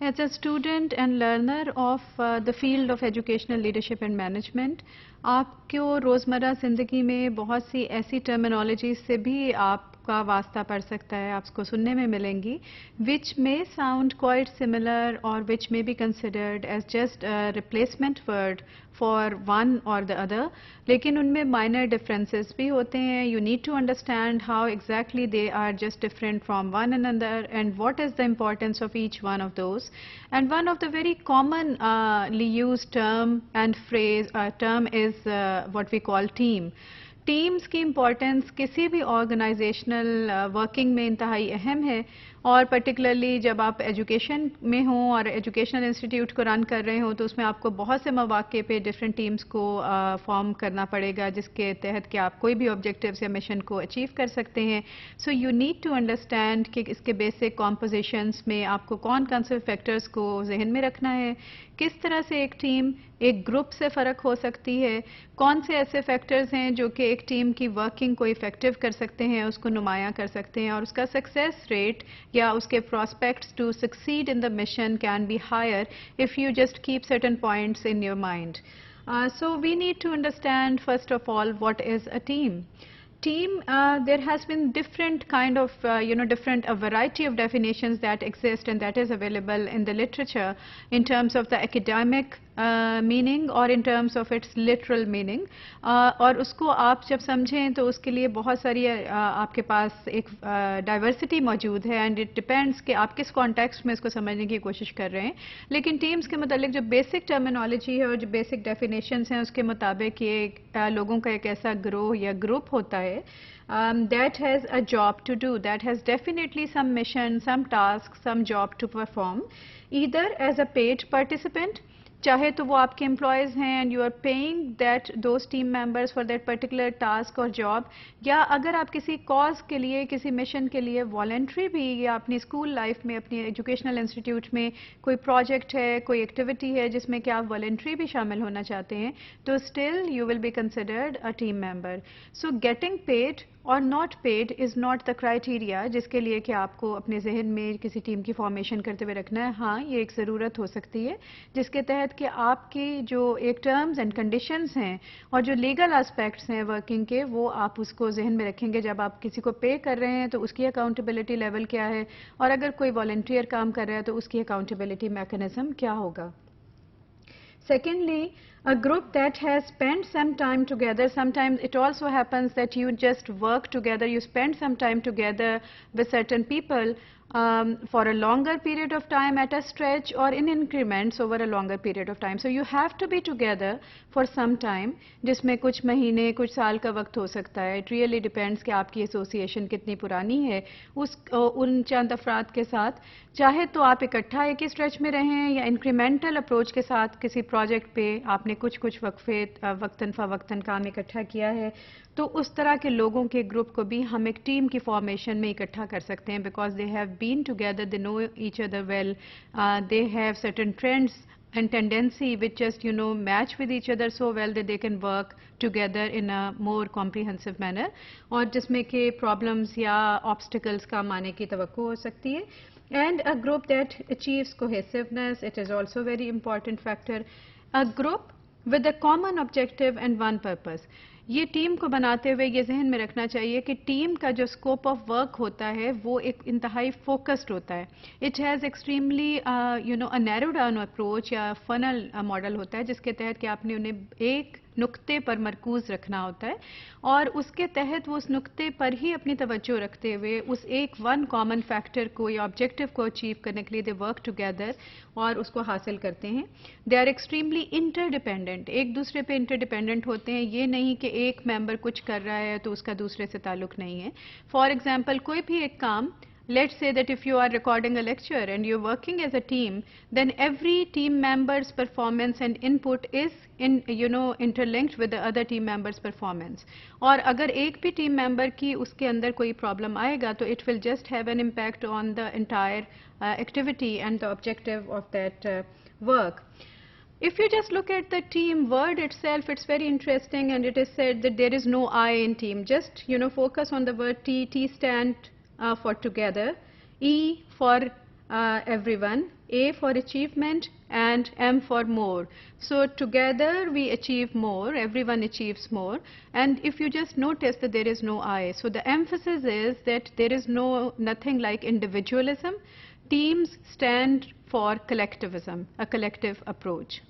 As a student and learner of the field of educational leadership and management, आपको रोज़मर्रा ज़िंदगी में बहुत सी ऐसी टर्मिनोलॉजी से भी आपका वास्ता पड़ सकता है, आपको सुनने में मिलेंगी, which may sound quite similar or which may be considered as just a replacement word for one or the other, लेकिन उनमें minor differences भी होते हैं. You need to understand how exactly they are just different from one another and what is the importance of each one of those. And one of the very commonly used term and term is what we call team. Teams की importance किसी भी organisational working में इंतहाई अहम है, और particularly जब आप एजुकेशन में हों और एजुकेशनल इंस्टीट्यूट को रन कर रहे हों तो उसमें आपको बहुत से मौके पे डिफरेंट टीम्स को फॉर्म करना पड़ेगा, जिसके तहत कि आप कोई भी ऑब्जेक्टिव्स या मिशन को अचीव कर सकते हैं. So you need to understand कि इसके बेसिक कॉम्पोजिशंस में आपको कौन कौन से फैक्टर्स को जहन में रखना है, किस तरह से एक टीम एक ग्रुप से फ़र्क हो सकती है, कौन से ऐसे फैक्टर्स हैं जो कि एक टीम की वर्किंग को इफ़ेक्टिव कर सकते हैं, उसको नुमायां कर सकते हैं, और उसका सक्सेस रेट या उसके prospects to succeed in the mission can be higher if you just keep certain points in your mind. So we need to understand first of all what is a team. Team, there has been different kind of, a variety of definitions that exist and that is available in the literature in terms of the academic meaning or in terms of its literal meaning. और उसको आप जब समझें तो उसके लिए बहुत सारी आपके पास एक diversity मौजूद है, and it depends कि आप किस context में इसको समझने की कोशिश कर रहे हैं. लेकिन teams के मतलब जो basic terminology है और जो basic definitions हैं उसके मुताबिक ये लोगों का एक ऐसा ग्रोह या ग्रुप होता है that has a job to do, that has definitely some mission, some task, some job to perform, either as a paid participant, चाहे तो वो आपके एम्प्लॉयज़ हैं and you are paying that those team members for that particular task और job, या अगर आप किसी कॉज के लिए किसी मिशन के लिए वॉलंटरी भी, या अपनी स्कूल लाइफ में अपनी एजुकेशनल इंस्टीट्यूट में कोई प्रोजेक्ट है, कोई एक्टिविटी है जिसमें कि आप वॉलंटरी भी शामिल होना चाहते हैं, तो still you will be considered a team member. So getting paid और not paid is not the criteria जिसके लिए कि आपको अपने जहन में किसी टीम की फॉर्मेशन करते हुए रखना है. हाँ, ये एक ज़रूरत हो सकती है जिसके तहत कि आपकी जो एक टर्म्स एंड कंडीशंस हैं और जो लीगल एस्पेक्ट्स हैं वर्किंग के, वो आप उसको जहन में रखेंगे. जब आप किसी को पे कर रहे हैं तो उसकी अकाउंटेबिलिटी लेवल क्या है, और अगर कोई वॉलंटियर काम कर रहा है तो उसकी अकाउंटेबिलिटी मैकेनिज्म क्या होगा. Secondly, a group that has spent some time together, sometimes it also happens that you just work together, you spend some time together with certain people for a longer period of time at a stretch or in increments over a longer period of time. So you have to be together for some time, जिसमें कुछ महीने कुछ साल का वक्त हो सकता है. It really depends कि आपकी एसोसिएशन कितनी पुरानी है उन चंद अफराद के साथ. चाहे तो आप इकट्ठा एक ही स्ट्रेच में रहें या इंक्रीमेंटल अप्रोच के साथ किसी प्रोजेक्ट पे आपने कुछ वक्फे वक्तन फ़वक्तन काम इकट्ठा किया है, तो उस तरह के लोगों के ग्रुप को भी हम एक टीम की फॉर्मेशन में इकट्ठा कर सकते हैं, because they have been together, they know each other well, they have certain trends and tendency which just match with each other so well that they can work together in a more comprehensive manner, और जिसमें के problems या obstacles काम आने की तवक्को हो सकती है. And a group that achieves cohesiveness, it is also very important factor. A group with a common objective and one purpose. ये टीम को बनाते हुए ये जहन में रखना चाहिए कि टीम का जो स्कोप ऑफ वर्क होता है वो एक इंतहाई फोकस्ड होता है. It has extremely a narrow down approach या फनल मॉडल होता है जिसके तहत कि आपने उन्हें एक नुक्ते पर मरकूज़ रखना होता है, और उसके तहत वो उस नुक्ते पर ही अपनी तवज्जो रखते हुए उस एक वन कॉमन फैक्टर को या ऑब्जेक्टिव को अचीव करने के लिए दे वर्क टुगेदर और उसको हासिल करते हैं. दे आर एक्सट्रीमली इंटरडिपेंडेंट, एक दूसरे पे इंटरडिपेंडेंट होते हैं. ये नहीं कि एक मेंबर कुछ कर रहा है तो उसका दूसरे से ताल्लुक़ नहीं है. फॉर एग्जाम्पल, कोई भी एक काम, let's say that if you are recording a lecture and you're working as a team, then every team member's performance and input is interlinked with the other team member's performance. और अगर एक भी team member की उसके अंदर कोई problem आएगा तो it will just have an impact on the entire activity and the objective of that work. If you just look at the team word itself, it's very interesting, and it is said that there is no I in team. Just focus on the word T. T stand for together, E for everyone, A for achievement and M for more. So together we achieve more, everyone achieves more. And if you just notice that there is no I, so the emphasis is that there is nothing like individualism. Teams stand for collectivism, a collective approach.